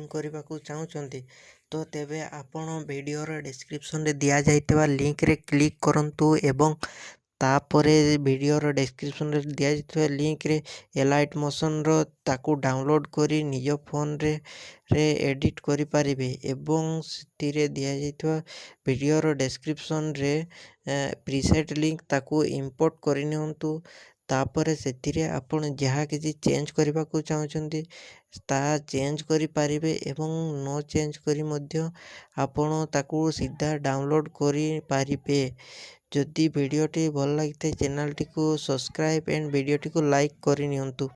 Setting କରିବାକୁ ଚାହୁଁଛନ୍ତି ତ ତେବେ ଆପଣ ଭିଡ଼ିଓର ଡେସ୍କ୍ରିପସନ୍ରେ ଦିଆଯାଇଥିବା ଲିଙ୍କରେ କ୍ଲିକ୍ କରନ୍ତୁ ଏବଂ ତାପରେ ଭିଡ଼ିଓର ଡେସ୍କ୍ରିପସନ୍ରେ ଦିଆଯାଇଥିବା ଲିଙ୍କରେ ଏଲାଇଟ୍ ମୋସନ୍ର ତାକୁ ଡାଉନଲୋଡ଼୍ କରି ନିଜ ଫୋନ୍ରେ ଏଡ଼ିଟ୍ କରିପାରିବେ ଏବଂ ସେଥିରେ ଦିଆଯାଇଥିବା ଭିଡ଼ିଓର ଡେସ୍କ୍ରିପସନ୍ରେ ପ୍ରିସେଟ୍ ଲିଙ୍କ ତାକୁ ଇମ୍ପୋର୍ଟ କରିନିଅନ୍ତୁ। ତାପରେ ସେଥିରେ ଆପଣ ଯାହା କିଛି ଚେଞ୍ଜ କରିବାକୁ ଚାହୁଁଛନ୍ତି ତାହା ଚେଞ୍ଜ କରିପାରିବେ ଏବଂ ନ ଚେଞ୍ଜ କରି ମଧ୍ୟ ଆପଣ ତାକୁ ସିଧା ଡାଉନଲୋଡ଼୍ କରିପାରିବେ। ଯଦି ଭିଡ଼ିଓଟି ଭଲ ଲାଗିଥାଏ ଚ୍ୟାନେଲଟିକୁ ସବସ୍କ୍ରାଇବ୍ ଆଣ୍ଡ ଭିଡ଼ିଓଟିକୁ ଲାଇକ୍ କରିନିଅନ୍ତୁ।